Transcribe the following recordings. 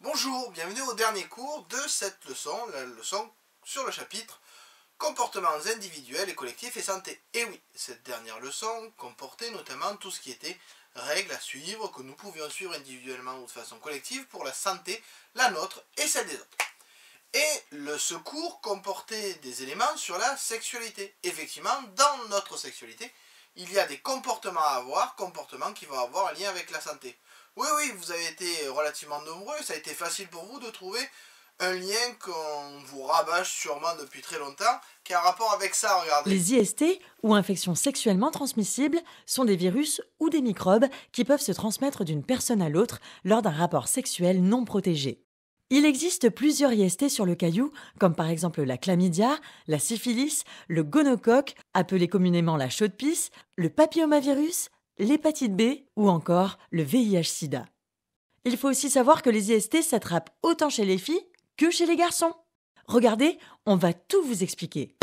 Bonjour, bienvenue au dernier cours de cette leçon, la leçon sur le chapitre comportements individuels et collectifs et santé. Et oui, cette dernière leçon comportait notamment tout ce qui était règles à suivre, que nous pouvions suivre individuellement ou de façon collective pour la santé, la nôtre et celle des autres. Et ce cours comportait des éléments sur la sexualité. Effectivement, dans notre sexualité, il y a des comportements à avoir, comportements qui vont avoir un lien avec la santé. Oui, vous avez été relativement nombreux, ça a été facile pour vous de trouver un lien qu'on vous rabâche sûrement depuis très longtemps, qui a un rapport avec ça, regardez. Les IST, ou infections sexuellement transmissibles, sont des virus ou des microbes qui peuvent se transmettre d'une personne à l'autre lors d'un rapport sexuel non protégé. Il existe plusieurs IST sur le caillou, comme par exemple la chlamydia, la syphilis, le gonocoque, appelé communément la chaude-pisse, le papillomavirus, l'hépatite B ou encore le VIH-Sida. Il faut aussi savoir que les IST s'attrapent autant chez les filles que chez les garçons. Regardez, on va tout vous expliquer.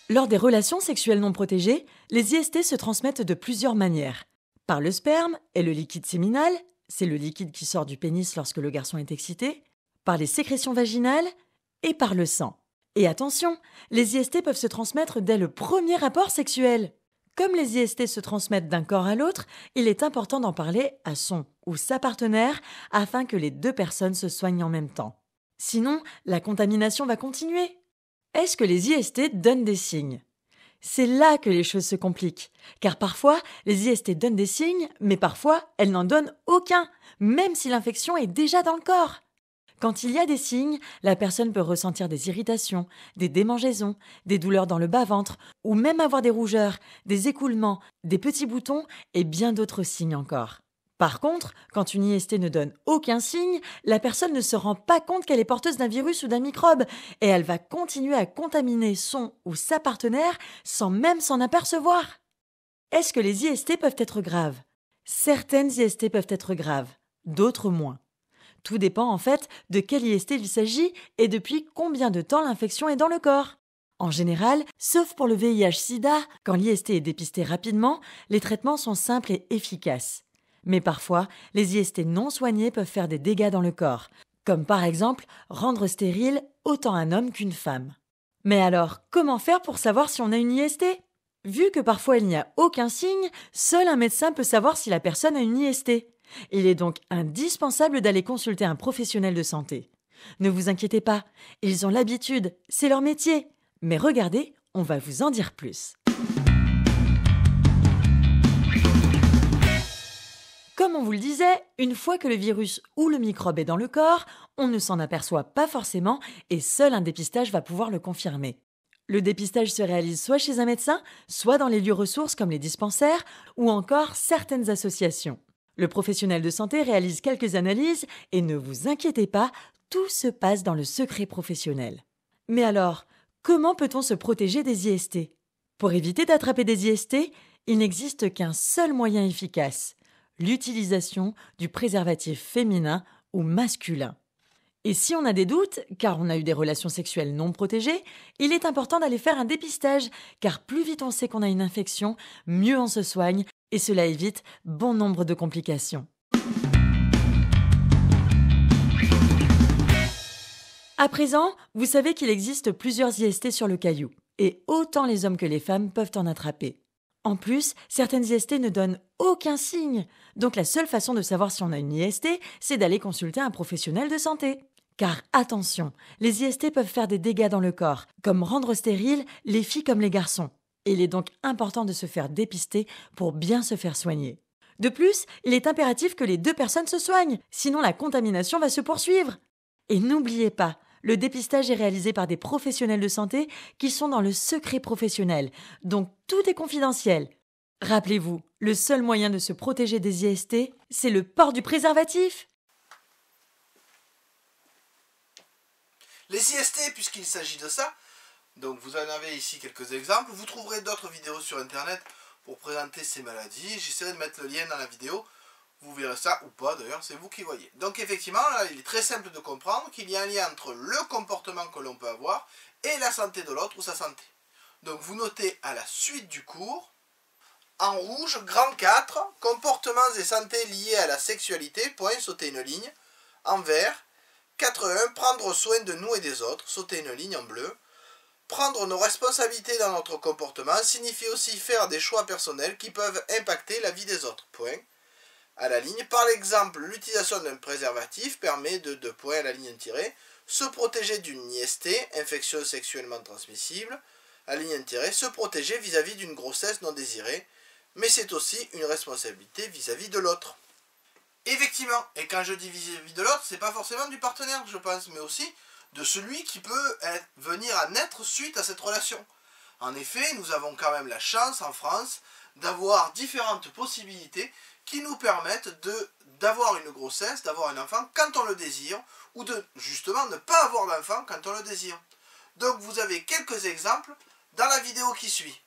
Lors des relations sexuelles non protégées, les IST se transmettent de plusieurs manières. Par le sperme et le liquide séminal, c'est le liquide qui sort du pénis lorsque le garçon est excité, par les sécrétions vaginales et par le sang. Et attention, les IST peuvent se transmettre dès le premier rapport sexuel. Comme les IST se transmettent d'un corps à l'autre, il est important d'en parler à son ou sa partenaire afin que les deux personnes se soignent en même temps. Sinon, la contamination va continuer. Est-ce que les IST donnent des signes ? C'est là que les choses se compliquent, car parfois, les IST donnent des signes, mais parfois, elles n'en donnent aucun, même si l'infection est déjà dans le corps. Quand il y a des signes, la personne peut ressentir des irritations, des démangeaisons, des douleurs dans le bas-ventre, ou même avoir des rougeurs, des écoulements, des petits boutons et bien d'autres signes encore. Par contre, quand une IST ne donne aucun signe, la personne ne se rend pas compte qu'elle est porteuse d'un virus ou d'un microbe et elle va continuer à contaminer son ou sa partenaire sans même s'en apercevoir. Est-ce que les IST peuvent être graves ? Certaines IST peuvent être graves, d'autres moins. Tout dépend en fait de quel IST il s'agit et depuis combien de temps l'infection est dans le corps. En général, sauf pour le VIH-Sida, quand l'IST est dépisté rapidement, les traitements sont simples et efficaces. Mais parfois, les IST non soignés peuvent faire des dégâts dans le corps, comme par exemple rendre stérile autant un homme qu'une femme. Mais alors, comment faire pour savoir si on a une IST ? Vu que parfois il n'y a aucun signe, seul un médecin peut savoir si la personne a une IST. Il est donc indispensable d'aller consulter un professionnel de santé. Ne vous inquiétez pas, ils ont l'habitude, c'est leur métier. Mais regardez, on va vous en dire plus. Comme on vous le disait, une fois que le virus ou le microbe est dans le corps, on ne s'en aperçoit pas forcément et seul un dépistage va pouvoir le confirmer. Le dépistage se réalise soit chez un médecin, soit dans les lieux ressources comme les dispensaires ou encore certaines associations. Le professionnel de santé réalise quelques analyses et ne vous inquiétez pas, tout se passe dans le secret professionnel. Mais alors, comment peut-on se protéger des IST ? Pour éviter d'attraper des IST, il n'existe qu'un seul moyen efficace, l'utilisation du préservatif féminin ou masculin. Et si on a des doutes, car on a eu des relations sexuelles non protégées, il est important d'aller faire un dépistage, car plus vite on sait qu'on a une infection, mieux on se soigne, et cela évite bon nombre de complications. À présent, vous savez qu'il existe plusieurs IST sur le caillou, et autant les hommes que les femmes peuvent en attraper. En plus, certaines IST ne donnent aucun signe, donc la seule façon de savoir si on a une IST, c'est d'aller consulter un professionnel de santé. Car attention, les IST peuvent faire des dégâts dans le corps, comme rendre stériles les filles comme les garçons. Et il est donc important de se faire dépister pour bien se faire soigner. De plus, il est impératif que les deux personnes se soignent, sinon la contamination va se poursuivre. Et n'oubliez pas, le dépistage est réalisé par des professionnels de santé qui sont dans le secret professionnel, donc tout est confidentiel. Rappelez-vous, le seul moyen de se protéger des IST, c'est le port du préservatif. Les IST, puisqu'il s'agit de ça, donc vous en avez ici quelques exemples, vous trouverez d'autres vidéos sur internet pour présenter ces maladies, j'essaierai de mettre le lien dans la vidéo, vous verrez ça ou pas d'ailleurs, c'est vous qui voyez. Donc effectivement, là, il est très simple de comprendre qu'il y a un lien entre le comportement que l'on peut avoir et la santé de l'autre ou sa santé. Donc vous notez à la suite du cours, En rouge, grand 4, comportements et santé liés à la sexualité, point, sauter une ligne. En vert, 4.1, prendre soin de nous et des autres, sauter une ligne en bleu. Prendre nos responsabilités dans notre comportement signifie aussi faire des choix personnels qui peuvent impacter la vie des autres, point. À la ligne, par exemple, l'utilisation d'un préservatif permet de 2 points à la ligne tirée, se protéger d'une IST, infection sexuellement transmissible, à la ligne tirée, se protéger vis-à-vis d'une grossesse non désirée, mais c'est aussi une responsabilité vis-à-vis de l'autre. Effectivement, et quand je dis vis-à-vis de l'autre, c'est pas forcément du partenaire, je pense, mais aussi de celui qui peut venir à naître suite à cette relation. En effet, nous avons quand même la chance en France d'avoir différentes possibilités qui nous permettent d'avoir une grossesse, d'avoir un enfant quand on le désire, ou de justement ne pas avoir d'enfant quand on le désire. Donc vous avez quelques exemples dans la vidéo qui suit.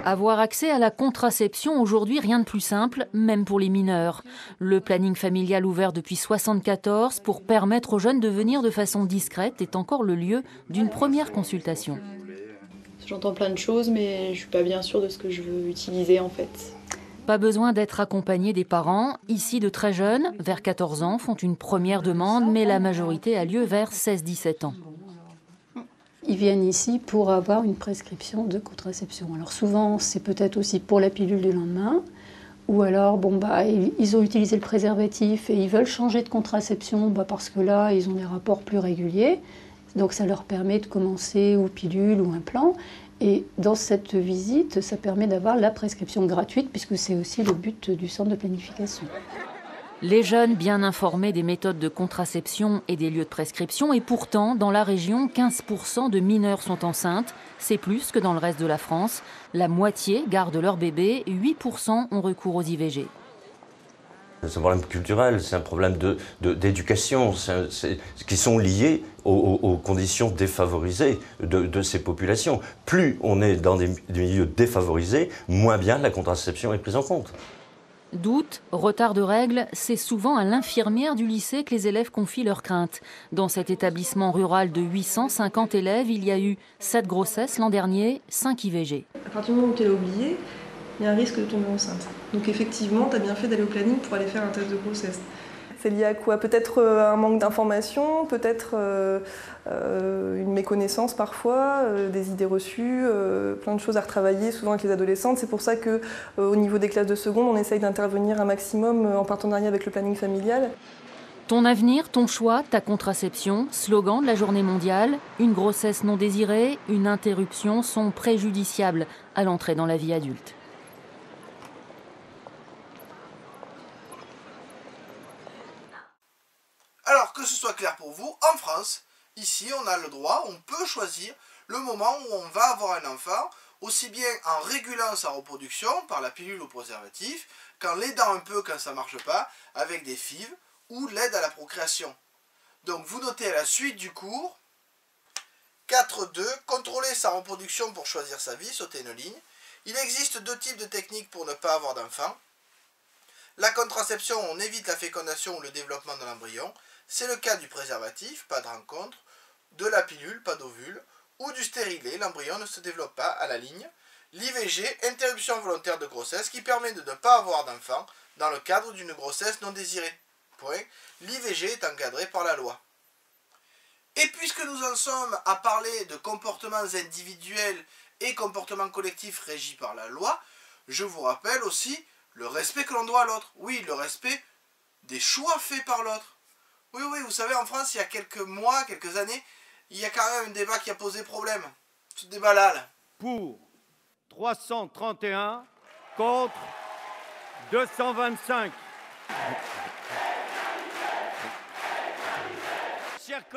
Avoir accès à la contraception aujourd'hui, rien de plus simple, même pour les mineurs. Le planning familial ouvert depuis 1974 pour permettre aux jeunes de venir de façon discrète est encore le lieu d'une première consultation. J'entends plein de choses, mais je ne suis pas bien sûre de ce que je veux utiliser en fait. Pas besoin d'être accompagné des parents. Ici, de très jeunes, vers 14 ans, font une première demande, mais la majorité a lieu vers 16-17 ans. Ils viennent ici pour avoir une prescription de contraception. Alors souvent, c'est peut-être aussi pour la pilule du lendemain, ou alors ils ont utilisé le préservatif et ils veulent changer de contraception parce que là, ils ont des rapports plus réguliers. Donc ça leur permet de commencer ou pilule ou implant. Et dans cette visite, ça permet d'avoir la prescription gratuite puisque c'est aussi le but du centre de planification. Les jeunes bien informés des méthodes de contraception et des lieux de prescription, et pourtant, dans la région, 15% de mineurs sont enceintes. C'est plus que dans le reste de la France. La moitié gardent leur bébé, 8% ont recours aux IVG. C'est un problème culturel, c'est un problème d'éducation, qui sont liés aux conditions défavorisées de ces populations. Plus on est dans des milieux défavorisés, moins bien la contraception est prise en compte. Doute, retard de règles, c'est souvent à l'infirmière du lycée que les élèves confient leurs craintes. Dans cet établissement rural de 850 élèves, il y a eu 7 grossesses l'an dernier, 5 IVG. À partir du moment où tu l'as oublié, il y a un risque de tomber enceinte. Donc effectivement, tu as bien fait d'aller au planning pour aller faire un test de grossesse. C'est lié à quoi? Peut-être un manque d'information, peut-être une méconnaissance parfois, des idées reçues, plein de choses à retravailler, souvent avec les adolescentes. C'est pour ça qu'au niveau des classes de seconde, on essaye d'intervenir un maximum en partenariat avec le planning familial. Ton avenir, ton choix, ta contraception, slogan de la journée mondiale. Une grossesse non désirée, une interruption sont préjudiciables à l'entrée dans la vie adulte. Alors, que ce soit clair pour vous, en France, ici, on a le droit, on peut choisir le moment où on va avoir un enfant, aussi bien en régulant sa reproduction par la pilule au préservatif, qu'en l'aidant un peu quand ça ne marche pas, avec des FIV, ou l'aide à la procréation. Donc, vous notez à la suite du cours, 4.2, contrôler sa reproduction pour choisir sa vie, sauter une ligne. Il existe 2 types de techniques pour ne pas avoir d'enfant. La contraception, on évite la fécondation ou le développement de l'embryon. C'est le cas du préservatif, pas de rencontre, de la pilule, pas d'ovule, ou du stérilet, l'embryon ne se développe pas à la ligne. L'IVG, interruption volontaire de grossesse, qui permet de ne pas avoir d'enfant dans le cadre d'une grossesse non désirée. Point. L'IVG est encadré par la loi. Et puisque nous en sommes à parler de comportements individuels et comportements collectifs régis par la loi, je vous rappelle aussi le respect que l'on doit à l'autre. Oui, le respect des choix faits par l'autre. Oui, vous savez, en France, il y a quelques mois, quelques années, il y a quand même un débat qui a posé problème. Ce débat-là. Pour 331, contre 225.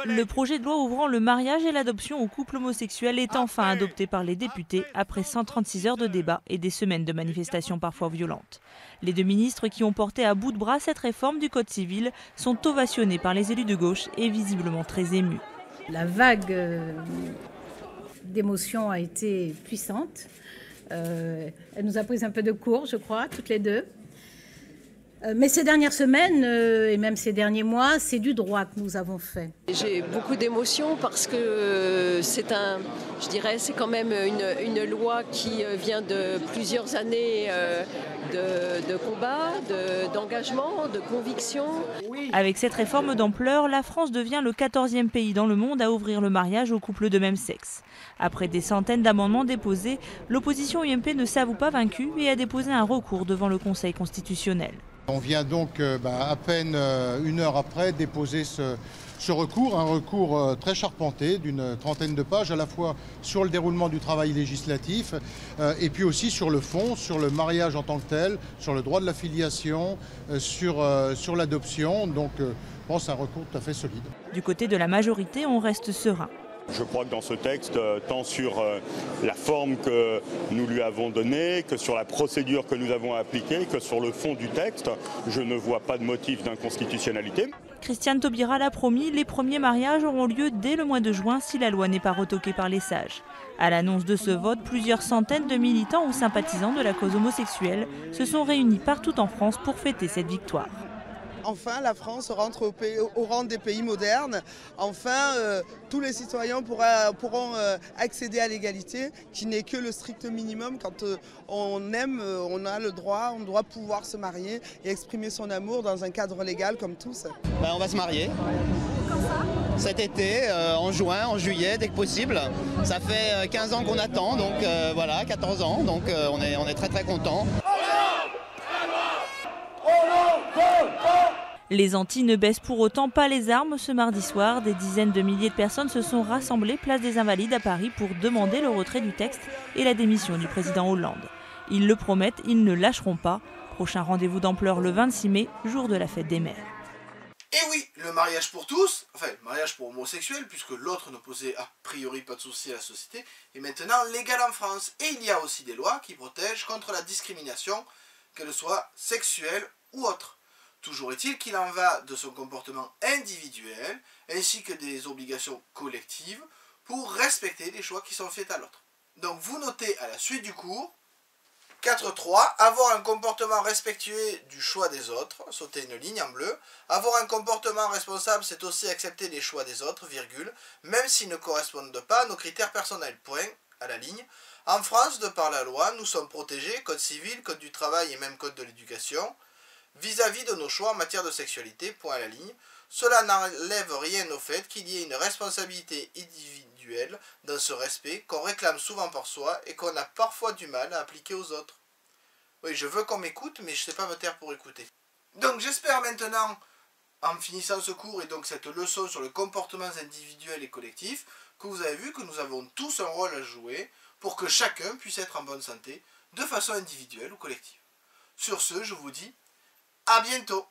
Le projet de loi ouvrant le mariage et l'adoption aux couples homosexuels est enfin adopté par les députés après 136 heures de débat et des semaines de manifestations parfois violentes. Les 2 ministres qui ont porté à bout de bras cette réforme du Code civil sont ovationnés par les élus de gauche et visiblement très émus. La vague d'émotions a été puissante. Elle nous a pris un peu de court, je crois, toutes les deux. Mais ces dernières semaines et même ces derniers mois, c'est du droit que nous avons fait. J'ai beaucoup d'émotions parce que c'est quand même une loi qui vient de plusieurs années de combat, d'engagement, de conviction. Avec cette réforme d'ampleur, la France devient le 14e pays dans le monde à ouvrir le mariage aux couples de même sexe. Après des centaines d'amendements déposés, l'opposition UMP ne s'avoue pas vaincue et a déposé un recours devant le Conseil constitutionnel. On vient donc à peine une heure après déposer ce recours, un recours très charpenté d'une trentaine de pages, à la fois sur le déroulement du travail législatif et puis aussi sur le fond, sur le mariage en tant que tel, sur le droit de la filiation, sur l'adoption. Donc je pense un recours tout à fait solide. Du côté de la majorité, on reste serein. Je crois que dans ce texte, tant sur la forme que nous lui avons donnée, que sur la procédure que nous avons appliquée, que sur le fond du texte, je ne vois pas de motif d'inconstitutionnalité. Christiane Taubira l'a promis, les premiers mariages auront lieu dès le mois de juin si la loi n'est pas retoquée par les sages. À l'annonce de ce vote, plusieurs centaines de militants ou sympathisants de la cause homosexuelle se sont réunis partout en France pour fêter cette victoire. Enfin, la France rentre au rang des pays modernes. Enfin, tous les citoyens pourront accéder à l'égalité, qui n'est que le strict minimum. Quand on aime, on a le droit, on doit pouvoir se marier et exprimer son amour dans un cadre légal comme tous. On va se marier. Quand ça ? Cet été, en juin, en juillet, dès que possible. Ça fait 15 ans qu'on attend, donc voilà, 14 ans, donc on est très très contents. Les Antilles ne baissent pour autant pas les armes. Ce mardi soir, des dizaines de milliers de personnes se sont rassemblées place des Invalides à Paris pour demander le retrait du texte et la démission du président Hollande. Ils le promettent, ils ne lâcheront pas. Prochain rendez-vous d'ampleur le 26 mai, jour de la fête des mères. Et oui, le mariage pour tous, enfin le mariage pour homosexuels, puisque l'autre ne posait a priori pas de souci à la société, est maintenant légal en France. Et il y a aussi des lois qui protègent contre la discrimination, qu'elle soit sexuelle ou autre. Toujours est-il qu'il en va de son comportement individuel, ainsi que des obligations collectives, pour respecter les choix qui sont faits à l'autre. Donc vous notez à la suite du cours, 4.3, avoir un comportement respectueux du choix des autres, sauter une ligne en bleu. Avoir un comportement responsable, c'est aussi accepter les choix des autres, virgule, même s'ils ne correspondent pas à nos critères personnels, point, à la ligne. En France, de par la loi, nous sommes protégés, code civil, code du travail et même code de l'éducation, vis-à-vis de nos choix en matière de sexualité, point à la ligne. Cela n'enlève rien au fait qu'il y ait une responsabilité individuelle dans ce respect qu'on réclame souvent par soi et qu'on a parfois du mal à appliquer aux autres. Oui, je veux qu'on m'écoute, mais je ne sais pas me taire pour écouter. Donc j'espère maintenant, en finissant ce cours et donc cette leçon sur les comportements individuels et collectifs, que vous avez vu que nous avons tous un rôle à jouer pour que chacun puisse être en bonne santé, de façon individuelle ou collective. Sur ce, je vous dis à bientôt.